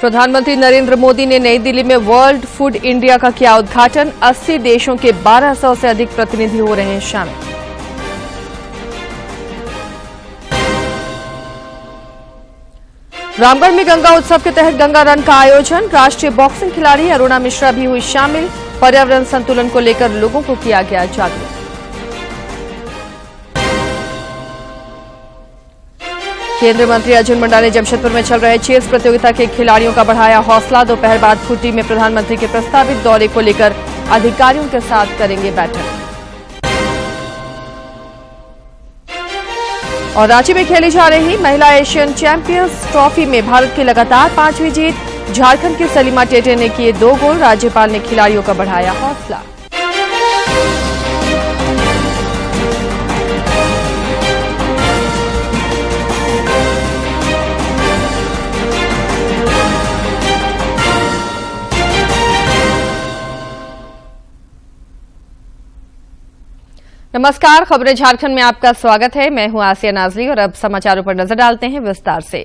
प्रधानमंत्री नरेंद्र मोदी ने नई दिल्ली में वर्ल्ड फूड इंडिया का किया उद्घाटन। 80 देशों के 1200 से अधिक प्रतिनिधि हो रहे हैं शामिल। रामगढ़ में गंगा उत्सव के तहत गंगा रन का आयोजन। राष्ट्रीय बॉक्सिंग खिलाड़ी अरुणा मिश्रा भी हुई शामिल। पर्यावरण संतुलन को लेकर लोगों को किया गया जागरूक। केंद्रीय मंत्री अर्जुन मुंडा ने जमशेदपुर में चल रहे चेस प्रतियोगिता के खिलाड़ियों का बढ़ाया हौसला। दोपहर बाद खूंटी में प्रधानमंत्री के प्रस्तावित दौरे को लेकर अधिकारियों के साथ करेंगे बैठक। और रांची में खेली जा रही महिला एशियन चैंपियंस ट्रॉफी में भारत की लगातार 5वीं जीत। झारखंड की सलीमा टेटे ने किए 2 गोल। राज्यपाल ने खिलाड़ियों का बढ़ाया हौसला। नमस्कार, खबरें झारखंड में आपका स्वागत है। मैं हूं आसिया नाजरी और अब समाचारों पर नजर डालते हैं विस्तार से।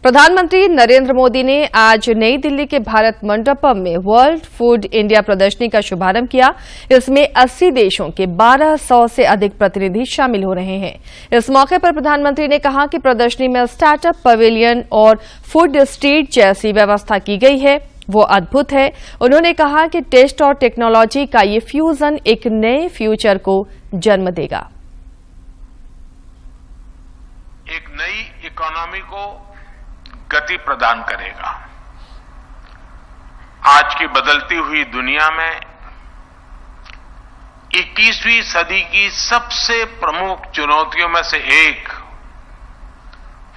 प्रधानमंत्री नरेंद्र मोदी ने आज नई दिल्ली के भारत मंडपम में वर्ल्ड फूड इंडिया प्रदर्शनी का शुभारंभ किया। इसमें 80 देशों के 1200 से अधिक प्रतिनिधि शामिल हो रहे हैं। इस मौके पर प्रधानमंत्री ने कहा कि प्रदर्शनी में स्टार्टअप पवेलियन और फूड स्ट्रीट जैसी व्यवस्था की गई है, वो अद्भुत है। उन्होंने कहा कि टेस्ट और टेक्नोलॉजी का ये फ्यूजन एक नए फ्यूचर को जन्म देगा। एक नई इकोनॉमी को गति प्रदान करेगा। आज की बदलती हुई दुनिया में 21वीं सदी की सबसे प्रमुख चुनौतियों में से एक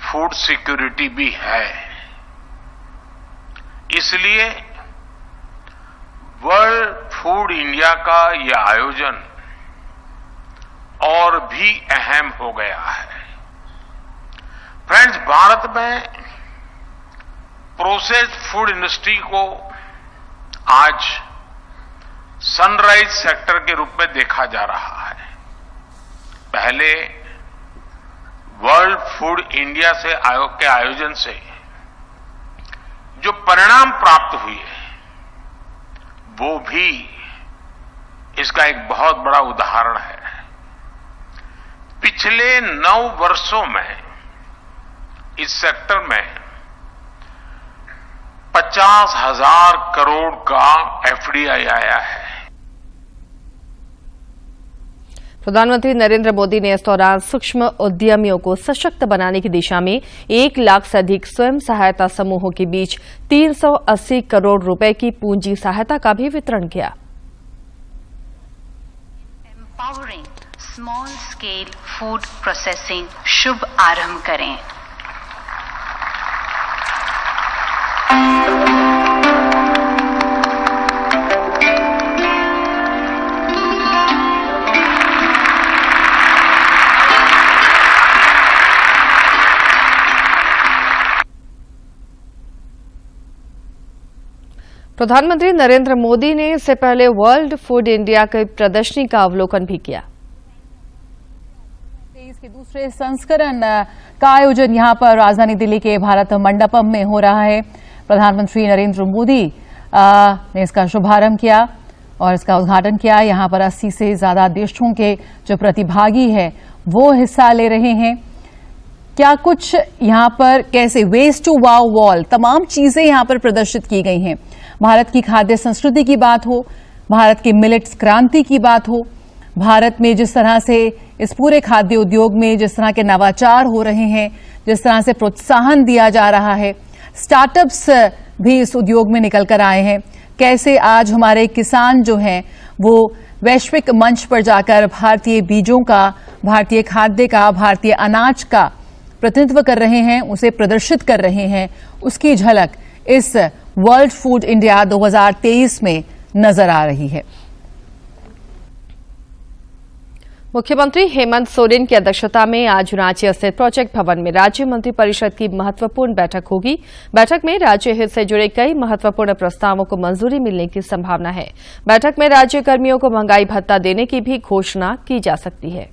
फूड सिक्योरिटी भी है। इसलिए वर्ल्ड फूड इंडिया का यह आयोजन और भी अहम हो गया है। फ्रेंड्स, भारत में प्रोसेस्ड फूड इंडस्ट्री को आज सनराइज सेक्टर के रूप में देखा जा रहा है। पहले वर्ल्ड फूड इंडिया से के आयोजन से जो परिणाम प्राप्त हुए वो भी इसका एक बहुत बड़ा उदाहरण है। पिछले 9 वर्षों में इस सेक्टर में 50,000 करोड़ का एफडीआई आया है। प्रधानमंत्री नरेंद्र मोदी ने इस दौरान सूक्ष्म उद्यमियों को सशक्त बनाने की दिशा में 1 लाख से अधिक स्वयं सहायता समूहों के बीच 380 करोड़ रुपए की पूंजी सहायता का भी वितरण किया। Empowering small scale food processing शुभ आरंभ करें। प्रधानमंत्री नरेंद्र मोदी ने इससे पहले वर्ल्ड फूड इंडिया की प्रदर्शनी का अवलोकन भी किया। इसके दूसरे संस्करण का आयोजन यहां पर राजधानी दिल्ली के भारत मंडपम में हो रहा है। प्रधानमंत्री नरेंद्र मोदी ने इसका शुभारंभ किया और इसका उद्घाटन किया। यहां पर 80 से ज्यादा देशों के जो प्रतिभागी हैं वो हिस्सा ले रहे हैं। क्या कुछ यहां पर कैसे वेस्ट टू वाओ वॉल तमाम चीजें यहां पर प्रदर्शित की गई हैं। भारत की खाद्य संस्कृति की बात हो, भारत के मिलेट्स क्रांति की बात हो, भारत में जिस तरह से इस पूरे खाद्य उद्योग में जिस तरह के नवाचार हो रहे हैं, जिस तरह से प्रोत्साहन दिया जा रहा है, स्टार्टअप्स भी इस उद्योग में निकल कर आए हैं। कैसे आज हमारे किसान जो हैं वो वैश्विक मंच पर जाकर भारतीय बीजों का, भारतीय खाद्य का, भारतीय अनाज का प्रतिनिधित्व कर रहे हैं, उसे प्रदर्शित कर रहे हैं, उसकी झलक इस वर्ल्ड फूड इंडिया 2023 में नजर आ रही है। मुख्यमंत्री हेमंत सोरेन की अध्यक्षता में आज रांची स्थित प्रोजेक्ट भवन में राज्य मंत्रिपरिषद की महत्वपूर्ण बैठक होगी। बैठक में राज्य हित से जुड़े कई महत्वपूर्ण प्रस्तावों को मंजूरी मिलने की संभावना है। बैठक में राज्य कर्मियों को महंगाई भत्ता देने की भी घोषणा की जा सकती है।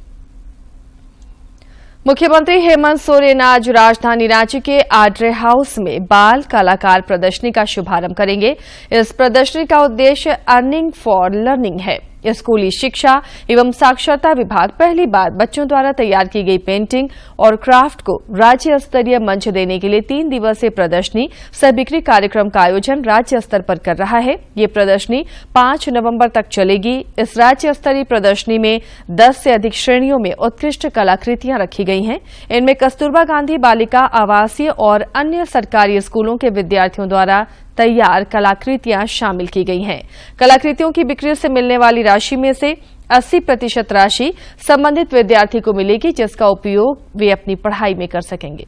मुख्यमंत्री हेमंत सोरेन आज राजधानी रांची के आड्रे हाउस में बाल कलाकार प्रदर्शनी का शुभारंभ करेंगे। इस प्रदर्शनी का उद्देश्य अर्निंग फॉर लर्निंग है। स्कूली शिक्षा एवं साक्षरता विभाग पहली बार बच्चों द्वारा तैयार की गई पेंटिंग और क्राफ्ट को राज्य स्तरीय मंच देने के लिए 3 दिवसीय प्रदर्शनी सह बिक्री कार्यक्रम का आयोजन राज्य स्तर पर कर रहा है। ये प्रदर्शनी 5 नवंबर तक चलेगी। इस राज्य स्तरीय प्रदर्शनी में 10 से अधिक श्रेणियों में उत्कृष्ट कलाकृतियां रखी गई हैं। इनमें कस्तूरबा गांधी बालिका आवासीय और अन्य सरकारी स्कूलों के विद्यार्थियों द्वारा तैयार कलाकृतियां शामिल की गई हैं। कलाकृतियों की बिक्री से मिलने वाली राशि में से 80% राशि संबंधित विद्यार्थी को मिलेगी, जिसका उपयोग वे अपनी पढ़ाई में कर सकेंगे।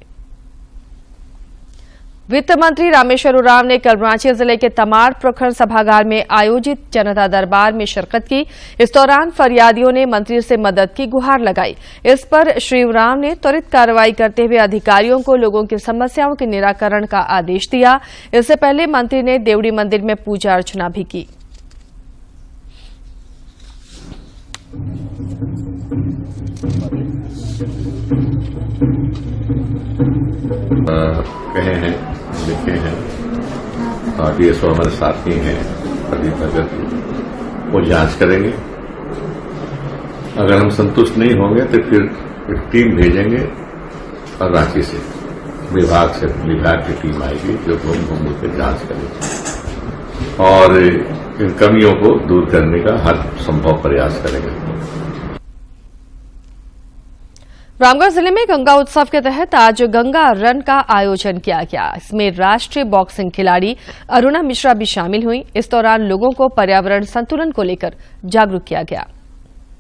वित्त मंत्री रामेश्वर उरांव ने कल रांची जिले के तमाड़ प्रखंड सभागार में आयोजित जनता दरबार में शिरकत की। इस दौरान फरियादियों ने मंत्री से मदद की गुहार लगाई। इस पर श्री उरांव ने त्वरित कार्रवाई करते हुए अधिकारियों को लोगों की समस्याओं के निराकरण का आदेश दिया। इससे पहले मंत्री ने देवड़ी मंदिर में पूजा अर्चना भी की। कहे हैं, लिखे हैं और डीएसओ हमारे साथ ही हैं प्रदीप नगर की, वो जांच करेंगे। अगर हम संतुष्ट नहीं होंगे तो फिर एक टीम भेजेंगे और रांची से विभाग की टीम आएगी जो घूम के जांच करेगी और इन कमियों को दूर करने का हर संभव प्रयास करेंगे। रामगढ़ जिले में गंगा उत्सव के तहत आज गंगा रन का आयोजन किया गया। इसमें राष्ट्रीय बॉक्सिंग खिलाड़ी अरुणा मिश्रा भी शामिल हुई। इस दौरान लोगों को पर्यावरण संतुलन को लेकर जागरूक किया गया।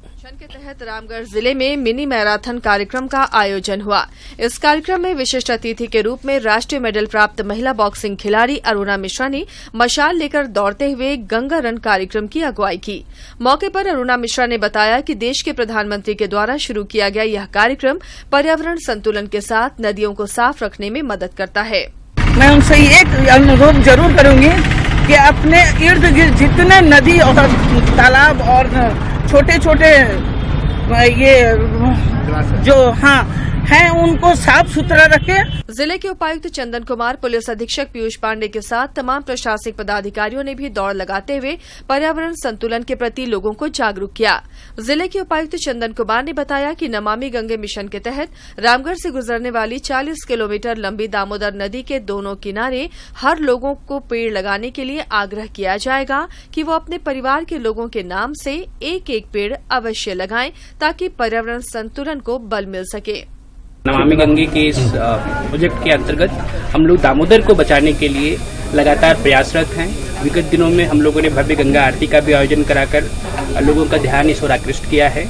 मिशन के तहत रामगढ़ जिले में मिनी मैराथन कार्यक्रम का आयोजन हुआ। इस कार्यक्रम में विशिष्ट अतिथि के रूप में राष्ट्रीय मेडल प्राप्त महिला बॉक्सिंग खिलाड़ी अरुणा मिश्रा ने मशाल लेकर दौड़ते हुए गंगा रन कार्यक्रम की अगुवाई की। मौके पर अरुणा मिश्रा ने बताया कि देश के प्रधानमंत्री के द्वारा शुरू किया गया यह कार्यक्रम पर्यावरण संतुलन के साथ नदियों को साफ रखने में मदद करता है। मैं उनसे एक अनुरोध जरूर करूंगी कि अपने इर्द गिर्द जितने नदी और तालाब और छोटे छोटे ये जो हैं उनको साफ सुथरा रखें। जिले के उपायुक्त चंदन कुमार, पुलिस अधीक्षक पीयूष पांडे के साथ तमाम प्रशासनिक पदाधिकारियों ने भी दौड़ लगाते हुए पर्यावरण संतुलन के प्रति लोगों को जागरूक किया। जिले के उपायुक्त चंदन कुमार ने बताया कि नमामि गंगे मिशन के तहत रामगढ़ से गुजरने वाली 40 किलोमीटर लंबी दामोदर नदी के दोनों किनारे हर लोगों को पेड़ लगाने के लिए आग्रह किया जाएगा कि वो अपने परिवार के लोगों के नाम से एक पेड़ अवश्य लगाएं ताकि पर्यावरण संतुलन को बल मिल सके। नमामि गंगे के इस प्रोजेक्ट के अंतर्गत हम लोग दामोदर को बचाने के लिए लगातार प्रयासरत हैं। विगत दिनों में हम लोगों ने भव्य गंगा आरती का भी आयोजन कराकर लोगों का ध्यान इस ओर आकृष्ट किया है।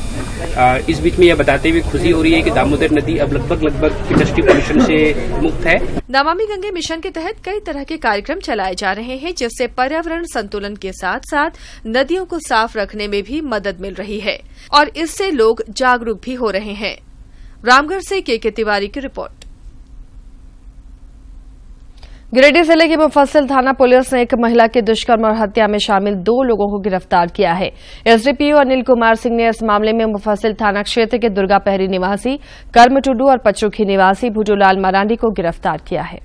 इस बीच में यह बताते हुए खुशी हो रही है कि दामोदर नदी अब लगभग इंडस्ट्री पोल्यूशन से मुक्त है। नमामि गंगे मिशन के तहत कई तरह के कार्यक्रम चलाए जा रहे हैं, जिससे पर्यावरण संतुलन के साथ साथ नदियों को साफ रखने में भी मदद मिल रही है और इससे लोग जागरूक भी हो रहे हैं। रामगढ़ से के तिवारी की रिपोर्ट। गिरिडीह जिले की मुफस्सिल थाना पुलिस ने एक महिला के दुष्कर्म और हत्या में शामिल 2 लोगों को गिरफ्तार किया है। एसडीपीओ अनिल कुमार सिंह ने इस मामले में मुफस्सिल थाना क्षेत्र के दुर्गा पहरी निवासी कर्म टुडू और पचरुखी निवासी भुटूलाल मरांडी को गिरफ्तार किया है।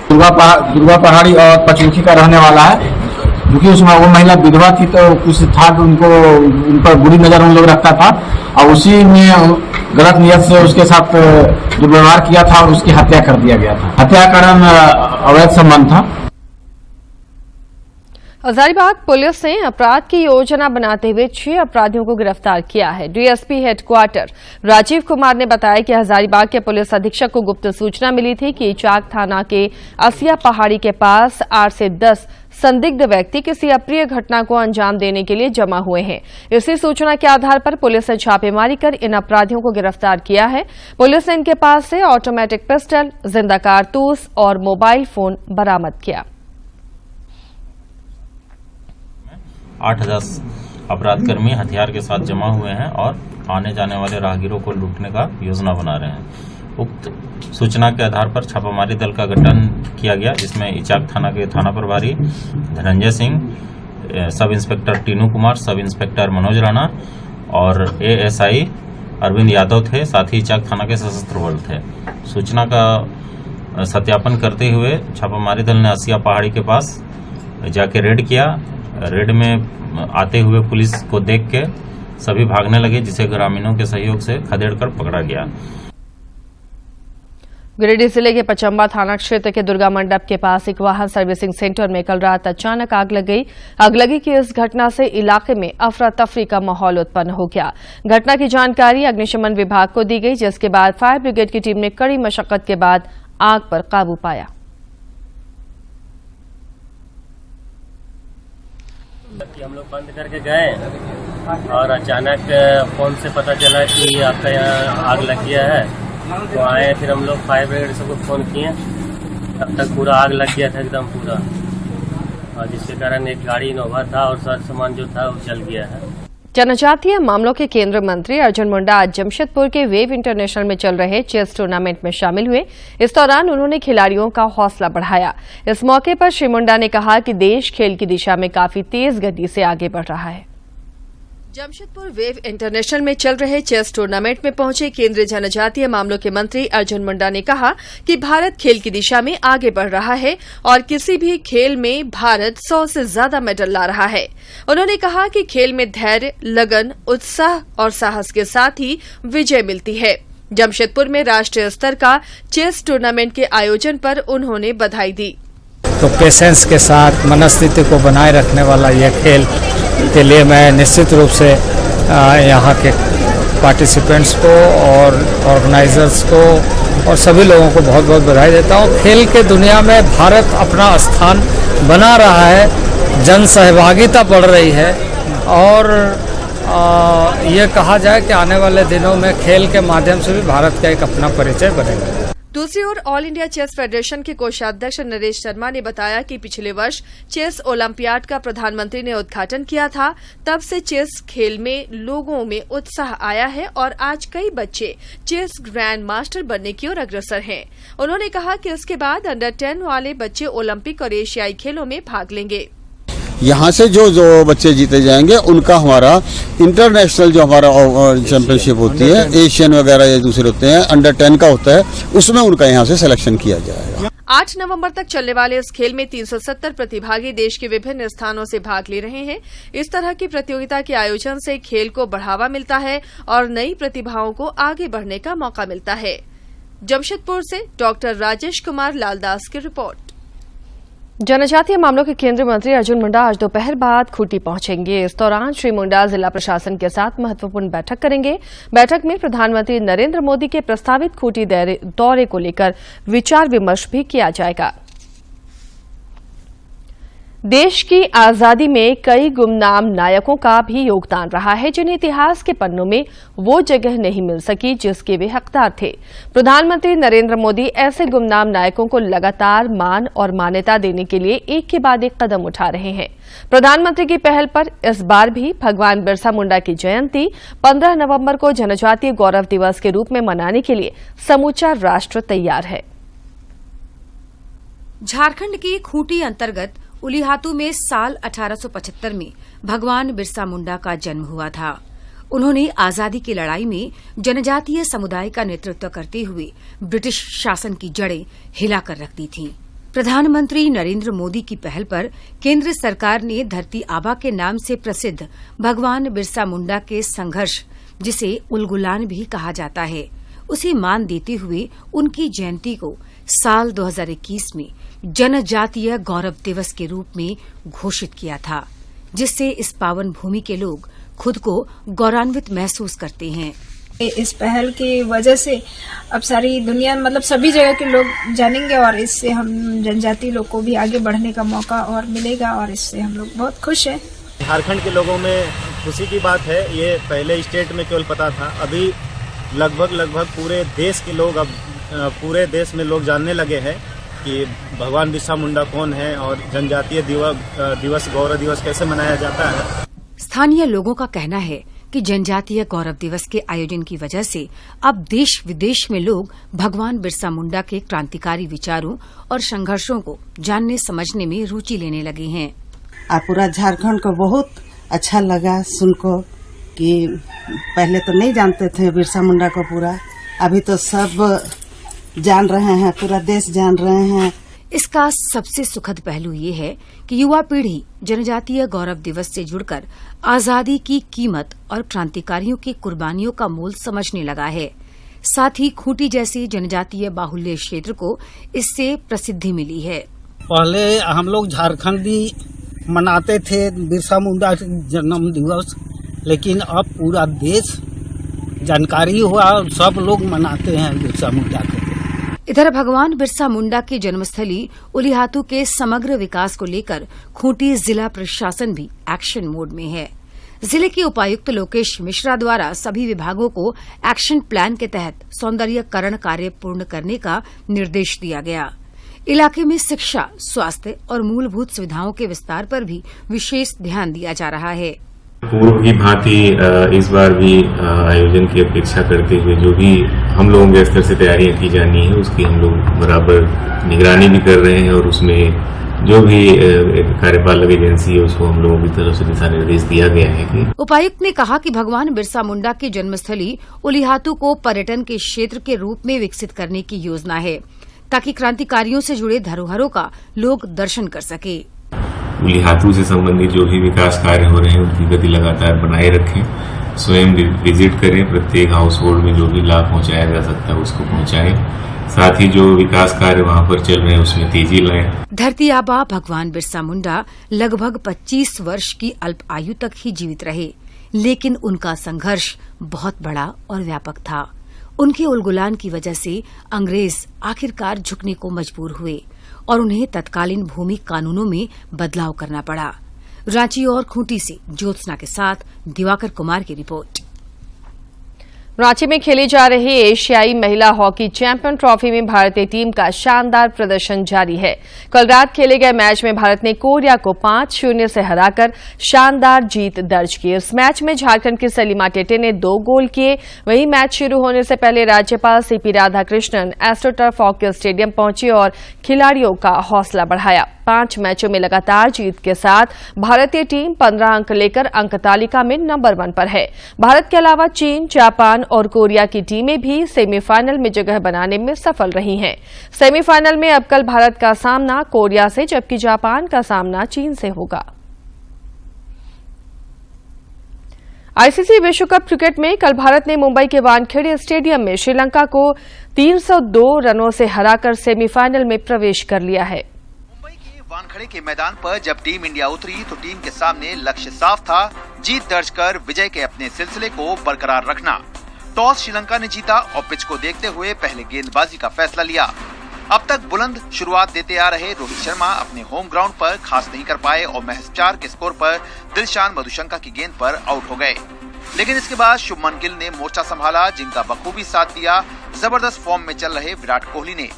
दुर्गा पहाड़ी और पचरुखी का रहने वाला है, क्योंकि उसमें वो महिला विधवा थी तो कुछ था कि उन पर बुरी नजर उन लोग रखता था और उसी में गलत नियत से उसके साथ दुर्व्यवहार किया था और उसकी हत्या कर दिया गया था। हत्या का कारण अवैध संबंध था। हजारीबाग पुलिस ने अपराध की योजना बनाते हुए 6 अपराधियों को गिरफ्तार किया है। डीएसपी हेडक्वार्टर राजीव कुमार ने बताया कि हजारीबाग के पुलिस अधीक्षक को गुप्त सूचना मिली थी कि चाक थाना के असिया पहाड़ी के पास 8 से 10 संदिग्ध व्यक्ति किसी अप्रिय घटना को अंजाम देने के लिए जमा हुए हैं। इसी सूचना के आधार पर पुलिस ने छापेमारी कर इन अपराधियों को गिरफ्तार किया है। पुलिस ने इनके पास से ऑटोमेटिक पिस्टल, जिंदा कारतूस और मोबाइल फोन बरामद किया। 8,000 अपराधकर्मी हथियार के साथ जमा हुए हैं और आने जाने वाले राहगीरों को लूटने का योजना बना रहे हैं। उक्त सूचना के आधार पर छापामारी दल का गठन किया गया, जिसमें इचाक थाना के थाना प्रभारी Dhananjay Singh, sub inspector Tinu Kumar, sub inspector Manoj Rana और एएसआई अरविंद यादव थे। साथ ही चाक थाना के सशस्त्र बल थे। सूचना का सत्यापन करते हुए छापामारी दल ने असिया पहाड़ी के पास जाके रेड किया। रेड में आते हुए पुलिस को देख के सभी भागने लगे, जिसे ग्रामीणों के सहयोग से खदेड़कर पकड़ा गया। गिरिडीह जिले के पचम्बा थाना क्षेत्र के दुर्गा मंडप के पास एक वाहन सर्विसिंग सेंटर में कल रात अचानक आग लग गई। आगलगी की इस घटना से इलाके में अफरा तफरी का माहौल उत्पन्न हो गया। घटना की जानकारी अग्निशमन विभाग को दी गई, जिसके बाद फायर ब्रिगेड की टीम ने कड़ी मशक्कत के बाद आग पर काबू पाया। हम लोग बंद करके गए और अचानक फोन से पता चला कि आपका यहाँ आग लग गया है। तो आए, फिर हम लोग फायर ब्रिगेड सबको फोन किए। तब तक पूरा आग लग गया था एकदम पूरा, और जिसके कारण एक गाड़ी इनोवा था और सारा सामान जो था वो जल गया है। जनजातीय मामलों के केंद्रीय मंत्री अर्जुन मुंडा आज जमशेदपुर के वेव इंटरनेशनल में चल रहे चेस टूर्नामेंट में शामिल हुए। इस दौरान उन्होंने खिलाड़ियों का हौसला बढ़ाया। इस मौके पर श्री मुंडा ने कहा कि देश खेल की दिशा में काफी तेज गति से आगे बढ़ रहा है। जमशेदपुर वेव इंटरनेशनल में चल रहे चेस टूर्नामेंट में पहुंचे केंद्रीय जनजातीय मामलों के मंत्री अर्जुन मुंडा ने कहा कि भारत खेल की दिशा में आगे बढ़ रहा है और किसी भी खेल में भारत 100 से ज्यादा मेडल ला रहा है। उन्होंने कहा कि खेल में धैर्य, लगन, उत्साह और साहस के साथ ही विजय मिलती है। जमशेदपुर में राष्ट्रीय स्तर का चेस टूर्नामेंट के आयोजन पर उन्होंने बधाई दी। तो पेशेंस के साथ मनस्थिति को बनाए रखने वाला यह खेल के लिए मैं निश्चित रूप से यहाँ के पार्टिसिपेंट्स को और ऑर्गेनाइजर्स को और सभी लोगों को बहुत बहुत बधाई देता हूँ। खेल के दुनिया में भारत अपना स्थान बना रहा है, जन सहभागिता बढ़ रही है और ये कहा जाए कि आने वाले दिनों में खेल के माध्यम से भी भारत का एक अपना परिचय बनेगा। दूसरी ओर ऑल इंडिया चेस फेडरेशन के कोषाध्यक्ष नरेश शर्मा ने बताया कि पिछले वर्ष चेस ओलंपियाड का प्रधानमंत्री ने उद्घाटन किया था। तब से चेस खेल में लोगों में उत्साह आया है और आज कई बच्चे चेस ग्रैंड मास्टर बनने की ओर अग्रसर हैं। उन्होंने कहा कि इसके बाद अंडर 10 वाले बच्चे ओलंपिक और एशियाई खेलों में भाग लेंगे। यहाँ से जो बच्चे जीते जाएंगे उनका हमारा इंटरनेशनल जो हमारा चैंपियनशिप होती है, एशियन वगैरह या दूसरे होते हैं, अंडर 10 का होता है, उसमें उनका यहाँ से सिलेक्शन किया जाएगा। 8 नवंबर तक चलने वाले इस खेल में 370 प्रतिभागी देश के विभिन्न स्थानों से भाग ले रहे हैं। इस तरह की प्रतियोगिता के आयोजन से खेल को बढ़ावा मिलता है और नई प्रतिभाओं को आगे बढ़ने का मौका मिलता है। जमशेदपुर से डॉक्टर राजेश कुमार लालदास की रिपोर्ट। जनजातीय मामलों के केंद्रीय मंत्री अर्जुन मुंडा आज दोपहर बाद खूंटी पहुंचेंगे। इस दौरान श्री मुंडा जिला प्रशासन के साथ महत्वपूर्ण बैठक करेंगे। बैठक में प्रधानमंत्री नरेंद्र मोदी के प्रस्तावित खूंटी दौरे को लेकर विचार विमर्श भी किया जाएगा। देश की आजादी में कई गुमनाम नायकों का भी योगदान रहा है, जिन्हें इतिहास के पन्नों में वो जगह नहीं मिल सकी जिसके वे हकदार थे। प्रधानमंत्री नरेंद्र मोदी ऐसे गुमनाम नायकों को लगातार मान और मान्यता देने के लिए एक के बाद एक कदम उठा रहे हैं। प्रधानमंत्री की पहल पर इस बार भी भगवान बिरसा मुंडा की जयंती 15 नवंबर को जनजातीय गौरव दिवस के रूप में मनाने के लिए समूचा राष्ट्र तैयार है। झारखंड के खूंटी अंतर्गत उलीहातू में साल 1875 में भगवान बिरसा मुंडा का जन्म हुआ था। उन्होंने आजादी की लड़ाई में जनजातीय समुदाय का नेतृत्व करते हुए ब्रिटिश शासन की जड़ें हिलाकर रख दी थीं। प्रधानमंत्री नरेंद्र मोदी की पहल पर केंद्र सरकार ने धरती आबा के नाम से प्रसिद्ध भगवान बिरसा मुंडा के संघर्ष, जिसे उलगुलान भी कहा जाता है, उसे मान देते हुए उनकी जयंती को साल 2021 में जनजातीय गौरव दिवस के रूप में घोषित किया था, जिससे इस पावन भूमि के लोग खुद को गौरवान्वित महसूस करते हैं। इस पहल की वजह से अब सारी दुनिया, मतलब सभी जगह के लोग जानेंगे और इससे हम जनजातीय लोग को भी आगे बढ़ने का मौका और मिलेगा और इससे हम लोग बहुत खुश हैं। झारखंड के लोगों में खुशी की बात है। ये पहले स्टेट में केवल पता था, अभी लगभग पूरे देश के लोग, अब पूरे देश में लोग जानने लगे हैं कि भगवान बिरसा मुंडा कौन है और जनजातीय दिवस गौरव दिवस कैसे मनाया जाता है। स्थानीय लोगों का कहना है कि जनजातीय गौरव दिवस के आयोजन की वजह से अब देश विदेश में लोग भगवान बिरसा मुंडा के क्रांतिकारी विचारों और संघर्षों को जानने समझने में रुचि लेने लगे हैं। और पूरा झारखंड को बहुत अच्छा लगा सुनको कि पहले तो नहीं जानते थे बिरसा मुंडा को पूरा, अभी तो सब जान रहे हैं, पूरा देश जान रहे हैं। इसका सबसे सुखद पहलू ये है कि युवा पीढ़ी जनजातीय गौरव दिवस से जुड़कर आजादी की कीमत और क्रांतिकारियों की कुर्बानियों का मोल समझने लगा है। साथ ही खूंटी जैसे जनजातीय बाहुल्य क्षेत्र को इससे प्रसिद्धि मिली है। पहले हम लोग झारखंडी मनाते थे बिरसा मुंडा जन्म दिवस, लेकिन अब पूरा देश जानकारी हुआ, सब लोग मनाते हैं बिरसा मुंडा को। इधर भगवान बिरसा मुंडा की जन्मस्थली उलिहातू के समग्र विकास को लेकर खूंटी जिला प्रशासन भी एक्शन मोड में है। जिले के उपायुक्त लोकेश मिश्रा द्वारा सभी विभागों को एक्शन प्लान के तहत सौंदर्यकरण कार्य पूर्ण करने का निर्देश दिया गया। इलाके में शिक्षा, स्वास्थ्य और मूलभूत सुविधाओं के विस्तार पर भी विशेष ध्यान दिया जा रहा है। पूर्व की भांति इस बार भी आयोजन की अपेक्षा करते हुए जो भी हम लोगों के स्तर से तैयारियां की जानी है उसकी हम लोग बराबर निगरानी भी कर रहे हैं और उसमें जो भी कार्यपालक एजेंसी है उसको हम लोगों की तरफ से दिशा निर्देश दिया गया है कि उपायुक्त ने कहा कि भगवान बिरसा मुंडा की जन्मस्थली उलिहातू को पर्यटन के क्षेत्र के रूप में विकसित करने की योजना है ताकि क्रांतिकारियों से जुड़े धरोहरों का लोग दर्शन कर सके। उलिहातू से संबंधित जो भी विकास कार्य हो रहे हैं उनकी गति लगातार बनाए रखें, स्वयं विजिट करें, प्रत्येक हाउस होल्ड में जो भी लाभ पहुंचाया जा सकता है उसको पहुंचाएं, साथ ही जो विकास कार्य वहां पर चल रहे हैं उसमें तेजी लाएं। धरती आबा भगवान बिरसा मुंडा लगभग 25 वर्ष की अल्प आयु तक ही जीवित रहे, लेकिन उनका संघर्ष बहुत बड़ा और व्यापक था। उनके उलगुलान की वजह से अंग्रेज आखिरकार झुकने को मजबूर हुए और उन्हें तत्कालीन भूमि कानूनों में बदलाव करना पड़ा। रांची और खूंटी से ज्योत्सना के साथ दिवाकर कुमार की रिपोर्ट। रांची में खेली जा रही एशियाई महिला हॉकी चैंपियन ट्रॉफी में भारतीय टीम का शानदार प्रदर्शन जारी है। कल रात खेले गए मैच में भारत ने कोरिया को 5-0 से हराकर शानदार जीत दर्ज की। इस मैच में झारखंड की सलीमा टेटे ने 2 गोल किए। वहीं मैच शुरू होने से पहले राज्यपाल CP Radhakrishnan astroturf hockey stadium पहुंचे और खिलाड़ियों का हौसला बढ़ाया। 5 मैचों में लगातार जीत के साथ भारतीय टीम 15 अंक लेकर अंक तालिका में नंबर 1 पर है। भारत के अलावा चीन, जापान और कोरिया की टीमें भी सेमीफाइनल में जगह बनाने में सफल रही हैं। सेमीफाइनल में अब कल भारत का सामना कोरिया से जबकि जापान का सामना चीन से होगा। आईसीसी विश्व कप क्रिकेट में कल भारत ने मुंबई के वानखेड़े स्टेडियम में श्रीलंका को 302 रनों से हराकर सेमीफाइनल में प्रवेश कर लिया है। वानखेड़े के मैदान पर जब टीम इंडिया उतरी तो टीम के सामने लक्ष्य साफ था, जीत दर्ज कर विजय के अपने सिलसिले को बरकरार रखना। टॉस श्रीलंका ने जीता और पिच को देखते हुए पहले गेंदबाजी का फैसला लिया। अब तक बुलंद शुरुआत देते आ रहे रोहित शर्मा अपने होम ग्राउंड पर खास नहीं कर पाए और महज 4 के स्कोर पर दिलशान मधुशंका की गेंद पर आउट हो गए। लेकिन इसके बाद शुभमन गिल ने मोर्चा संभाला, जिनका बखूबी साथ दिया जबरदस्त फॉर्म में चल रहे विराट कोहली ने।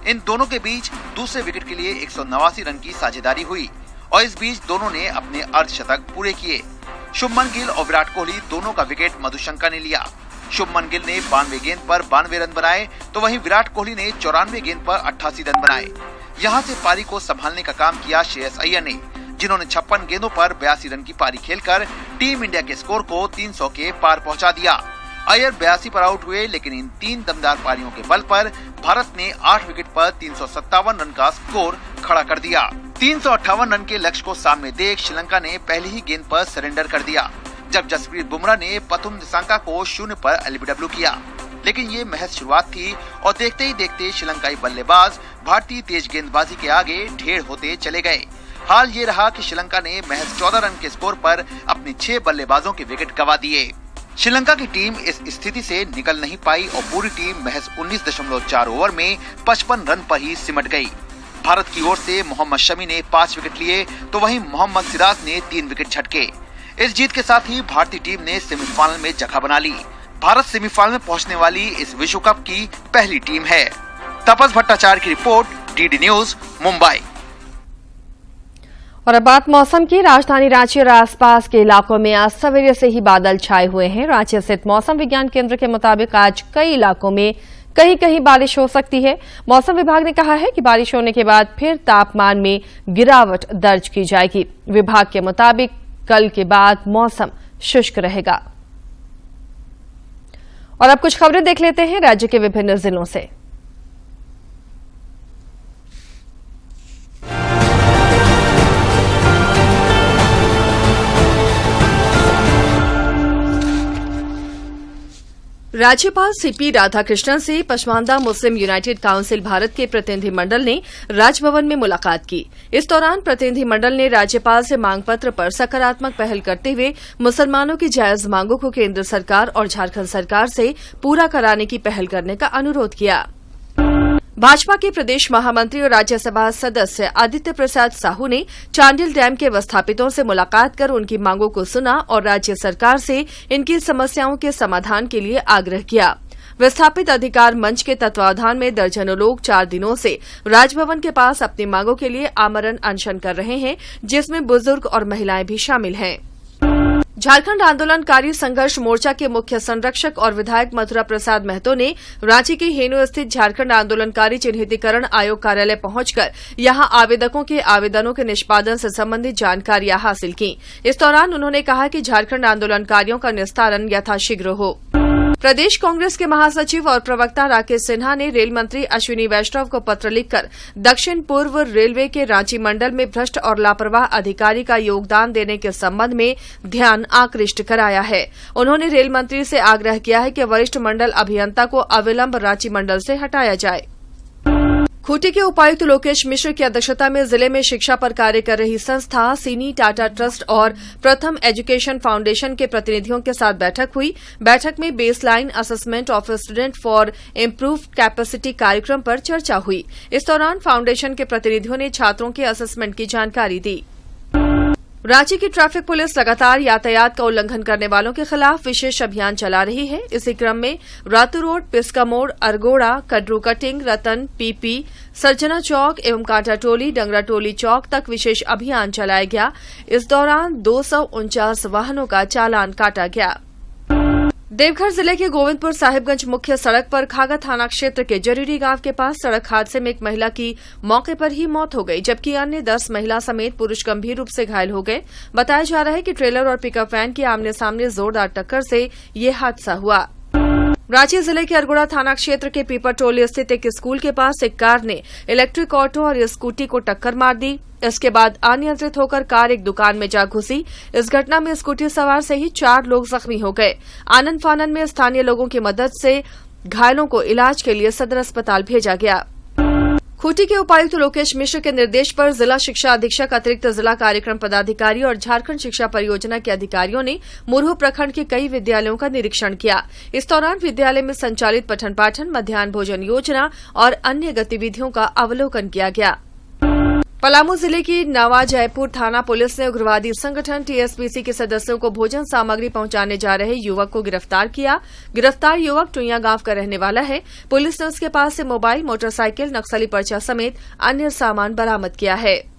इन दोनों के बीच दूसरे विकेट के लिए 189 रन की साझेदारी हुई और इस बीच दोनों ने अपने अर्धशतक पूरे किए। शुभमन गिल और विराट कोहली दोनों का विकेट मधुशंका ने लिया। शुभमन गिल ने 92 गेंद पर 92 रन बनाए तो वहीं विराट कोहली ने 94 गेंद पर 88 रन बनाए। यहां से पारी को संभालने का काम किया श्रेयस अय्यर ने, जिन्होंने 56 गेंदों पर 82 रन की पारी खेलकर टीम इंडिया के स्कोर को 300 के पार पहुंचा दिया। अय्यर 82 पर आउट हुए, लेकिन इन 3 दमदार पारियों के बल पर भारत ने 8 विकेट पर 357 रन का स्कोर खड़ा कर दिया। 358 रन के लक्ष्य को सामने देख श्रीलंका ने पहली ही गेंद पर सरेंडर कर दिया, जब जसप्रीत बुमराह ने पथुम निसांका को 0 पर एलबीडब्ल्यू किया। लेकिन ये महज शुरुआत थी और देखते ही देखते श्रीलंकाई बल्लेबाज भारतीय तेज गेंदबाजी के आगे ढेर होते चले गए। हाल ये रहा कि श्रीलंका ने महज 14 रन के स्कोर पर अपने 6 बल्लेबाजों के विकेट गंवा दिए। श्रीलंका की टीम इस स्थिति से निकल नहीं पाई और पूरी टीम महज 19.4 ओवर में 55 रन पर ही सिमट गई। भारत की ओर से मोहम्मद शमी ने 5 विकेट लिए तो वहीं मोहम्मद सिराज ने 3 विकेट झटके। इस जीत के साथ ही भारतीय टीम ने सेमीफाइनल में जगह बना ली। भारत सेमीफाइनल में पहुंचने वाली इस विश्व कप की पहली टीम है। तपस भट्टाचार्य की रिपोर्ट, डीडी न्यूज, मुंबई। और अब बात मौसम की। राजधानी रांची और आसपास के इलाकों में आज सवेरे से ही बादल छाए हुए हैं। रांची स्थित मौसम विज्ञान केंद्र के मुताबिक आज कई इलाकों में कहीं कहीं बारिश हो सकती है। मौसम विभाग ने कहा है कि बारिश होने के बाद फिर तापमान में गिरावट दर्ज की जाएगी। विभाग के मुताबिक कल के बाद मौसम शुष्क रहेगा। और अब कुछ खबरें देख लेते हैं राज्य के विभिन्न जिलों से। राज्यपाल सीपी राधाकृष्णन से पचमांदा मुस्लिम यूनाइटेड काउंसिल भारत के प्रतिनिधिमंडल ने राजभवन में मुलाकात की। इस दौरान प्रतिनिधिमंडल ने राज्यपाल से मांग पत्र पर सकारात्मक पहल करते हुए मुसलमानों की जायज मांगों को केंद्र सरकार और झारखंड सरकार से पूरा कराने की पहल करने का अनुरोध किया। भाजपा के प्रदेश महामंत्री और राज्यसभा सदस्य आदित्य प्रसाद साहू ने चांडिल डैम के विस्थापितों से मुलाकात कर उनकी मांगों को सुना और राज्य सरकार से इनकी समस्याओं के समाधान के लिए आग्रह किया। विस्थापित अधिकार मंच के तत्वावधान में दर्जनों लोग 4 दिनों से राजभवन के पास अपनी मांगों के लिए आमरण अनशन कर रहे हैं, जिसमें बुजुर्ग और महिलाएं भी शामिल हैं। झारखंड आंदोलनकारी संघर्ष मोर्चा के मुख्य संरक्षक और विधायक मथुरा प्रसाद महतो ने रांची के हेनो स्थित झारखंड आंदोलनकारी चिन्हितीकरण आयोग कार्यालय पहुंचकर यहां आवेदकों के आवेदनों के निष्पादन से संबंधित जानकारियां हासिल की। इस दौरान उन्होंने कहा कि झारखंड आंदोलनकारियों का निस्तारण यथाशीघ्र हो। प्रदेश कांग्रेस के महासचिव और प्रवक्ता राकेश सिन्हा ने रेल मंत्री अश्विनी वैष्णव को पत्र लिखकर दक्षिण पूर्व रेलवे के रांची मंडल में भ्रष्ट और लापरवाह अधिकारी का योगदान देने के संबंध में ध्यान आकृष्ट कराया है। उन्होंने रेल मंत्री से आग्रह किया है कि वरिष्ठ मंडल अभियंता को अविलंब रांची मंडल से हटाया जाए। खूंटी के उपायुक्त लोकेश मिश्र की अध्यक्षता में जिले में शिक्षा पर कार्य कर रही संस्था सीनी टाटा ट्रस्ट और प्रथम एजुकेशन फाउंडेशन के प्रतिनिधियों के साथ बैठक हुई। बैठक में baseline assessment of student for improved capacity कार्यक्रम पर चर्चा हुई। इस दौरान फाउंडेशन के प्रतिनिधियों ने छात्रों के असेसमेंट की जानकारी दी। रांची की ट्रैफिक पुलिस लगातार यातायात का उल्लंघन करने वालों के खिलाफ विशेष अभियान चला रही है। इसी क्रम में रातू रोड, पिस्का मोड़, अरगोड़ा, कड्रू कटिंग, रतन, पीपी, सर्जना चौक एवं कांटा टोली, डंगरा टोली चौक तक विशेष अभियान चलाया गया। इस दौरान 249 वाहनों का चालान काटा गया। देवघर जिले के गोविंदपुर साहिबगंज मुख्य सड़क पर खागा थाना क्षेत्र के जरीरी गांव के पास सड़क हादसे में एक महिला की मौके पर ही मौत हो गई, जबकि अन्य 10 महिला समेत पुरुष गंभीर रूप से घायल हो गए। बताया जा रहा है कि ट्रेलर और पिकअप वैन की आमने सामने जोरदार टक्कर से ये हादसा हुआ। रांची जिले के अरगोड़ा थाना क्षेत्र के पीपर टोली स्थित एक स्कूल के पास एक कार ने इलेक्ट्रिक ऑटो और स्कूटी को टक्कर मार दी। इसके बाद अनियंत्रित होकर कार एक दुकान में जा घुसी। इस घटना में स्कूटी सवार से ही 4 लोग जख्मी हो गए। आनन फानन में स्थानीय लोगों की मदद से घायलों को इलाज के लिए सदर अस्पताल भेजा गया। खूंटी के उपायुक्त लोकेश मिश्र के निर्देश पर जिला शिक्षा अधीक्षक, अतिरिक्त जिला कार्यक्रम पदाधिकारी और झारखंड शिक्षा परियोजना के अधिकारियों ने मुरहू प्रखंड के कई विद्यालयों का निरीक्षण किया। इस दौरान विद्यालय में संचालित पठन पाठन, मध्याह्न भोजन योजना और अन्य गतिविधियों का अवलोकन किया गया। पलामू जिले की नवा जयपुर थाना पुलिस ने उग्रवादी संगठन टीएसपीसी के सदस्यों को भोजन सामग्री पहुंचाने जा रहे युवक को गिरफ्तार किया। गिरफ्तार युवक टुइया गांव का रहने वाला है। पुलिस ने उसके पास से मोबाइल, मोटरसाइकिल, नक्सली पर्चा समेत अन्य सामान बरामद किया है।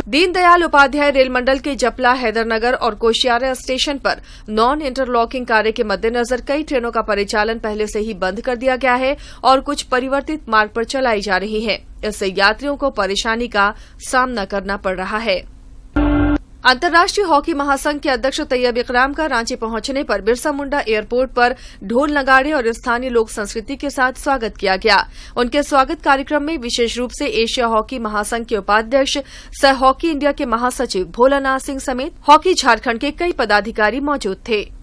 दीनदयाल उपाध्याय रेल मंडल के जपला, हैदरनगर और कोशियारा स्टेशन पर नॉन इंटरलॉकिंग कार्य के मद्देनजर कई ट्रेनों का परिचालन पहले से ही बंद कर दिया गया है और कुछ परिवर्तित मार्ग पर चलाई जा रही हैं। इससे यात्रियों को परेशानी का सामना करना पड़ रहा है। अंतर्राष्ट्रीय हॉकी महासंघ के अध्यक्ष तैयब इकराम का रांची पहुंचने पर बिरसा मुंडा एयरपोर्ट पर ढोल नगाड़े और स्थानीय लोक संस्कृति के साथ स्वागत किया गया। उनके स्वागत कार्यक्रम में विशेष रूप से एशिया हॉकी महासंघ के उपाध्यक्ष सह हॉकी इंडिया के महासचिव भोलानाथ सिंह समेत हॉकी झारखंड के कई पदाधिकारी मौजूद थे।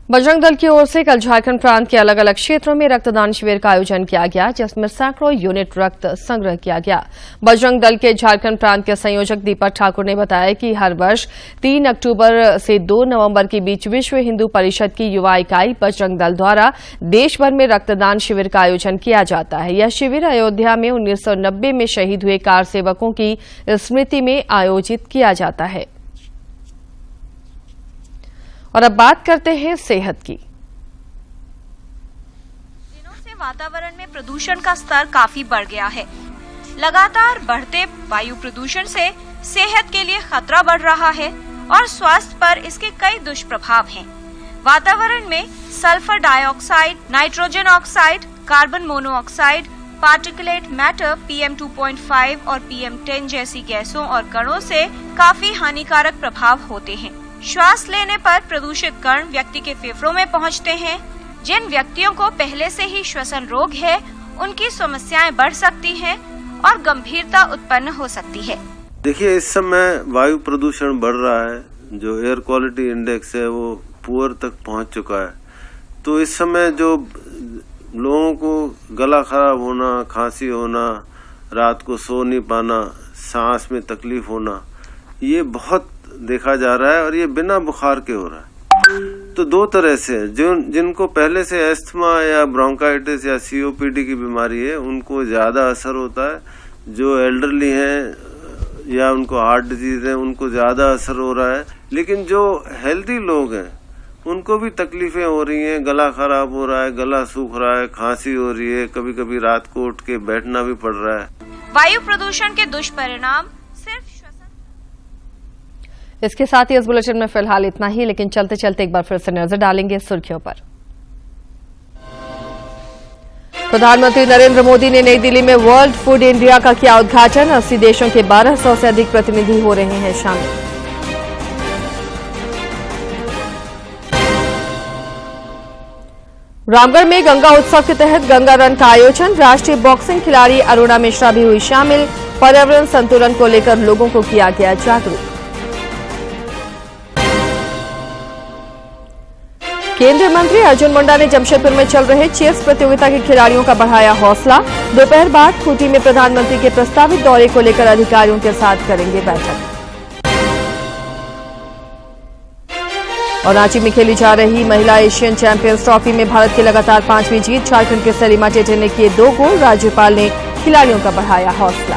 बजरंग दल की ओर से कल झारखंड प्रांत के अलग अलग क्षेत्रों में रक्तदान शिविर का आयोजन किया गया, जिसमें सैकड़ों यूनिट रक्त संग्रह किया गया। बजरंग दल के झारखंड प्रांत के संयोजक दीपक ठाकुर ने बताया कि हर वर्ष 3 अक्टूबर से 2 नवंबर के बीच विश्व हिंदू परिषद की युवा इकाई बजरंग दल द्वारा देश भर में रक्तदान शिविर का आयोजन किया जाता है। यह शिविर अयोध्या में 1990 में शहीद हुए कार सेवकों की स्मृति में आयोजित किया जाता है। और अब बात करते हैं सेहत की। दिनों से वातावरण में प्रदूषण का स्तर काफी बढ़ गया है। लगातार बढ़ते वायु प्रदूषण से सेहत के लिए खतरा बढ़ रहा है और स्वास्थ्य पर इसके कई दुष्प्रभाव हैं। वातावरण में sulphur dioxide, nitrogen oxide, carbon monoxide, particulate matter PM 2.5 और PM 10 जैसी गैसों और कणों से काफी हानिकारक प्रभाव होते हैं। श्वास लेने पर प्रदूषित कण व्यक्ति के फेफड़ों में पहुंचते हैं। जिन व्यक्तियों को पहले से ही श्वसन रोग है, उनकी समस्याएं बढ़ सकती हैं और गंभीरता उत्पन्न हो सकती है। देखिए, इस समय वायु प्रदूषण बढ़ रहा है, जो एयर क्वालिटी इंडेक्स है वो पुअर तक पहुंच चुका है। तो इस समय जो लोगों को गला खराब होना, खांसी होना, रात को सो नहीं पाना, सांस में तकलीफ होना, ये बहुत देखा जा रहा है और ये बिना बुखार के हो रहा है। तो दो तरह से जिनको पहले से अस्थमा या ब्रोंकाइटिस या COPD की बीमारी है, उनको ज्यादा असर होता है। जो एल्डरली हैं या उनको हार्ट डिजीज है, उनको ज्यादा असर हो रहा है। लेकिन जो हेल्दी लोग हैं, उनको भी तकलीफें हो रही हैं, गला खराब हो रहा है, गला सूख रहा है, खांसी हो रही है, कभी कभी रात को उठ के बैठना भी पड़ रहा है। वायु प्रदूषण के दुष्परिणाम सिर्फ इसके साथ ही इस बुलेटिन में फिलहाल इतना ही, लेकिन चलते चलते एक बार फिर से नजर डालेंगे सुर्खियों पर। प्रधानमंत्री नरेंद्र मोदी ने नई दिल्ली में वर्ल्ड फूड इंडिया का किया उद्घाटन। 80 देशों के 1200 से अधिक प्रतिनिधि हो रहे हैं शामिल। रामगढ़ में गंगा उत्सव के तहत गंगा रन का आयोजन। राष्ट्रीय बॉक्सिंग खिलाड़ी अरुणा मिश्रा भी हुई शामिल। पर्यावरण संतुलन को लेकर लोगों को किया गया जागरूक। केंद्रीय मंत्री अर्जुन मुंडा ने जमशेदपुर में चल रहे चेस प्रतियोगिता के खिलाड़ियों का बढ़ाया हौसला। दोपहर बाद खूंटी में प्रधानमंत्री के प्रस्तावित दौरे को लेकर अधिकारियों के साथ करेंगे बैठक। और रांची में खेली जा रही महिला एशियन चैंपियंस ट्रॉफी में भारत की लगातार 5वीं जीत। झारखंड के सलीमा टेटे ने किए 2 गोल। राज्यपाल ने खिलाड़ियों का बढ़ाया हौसला।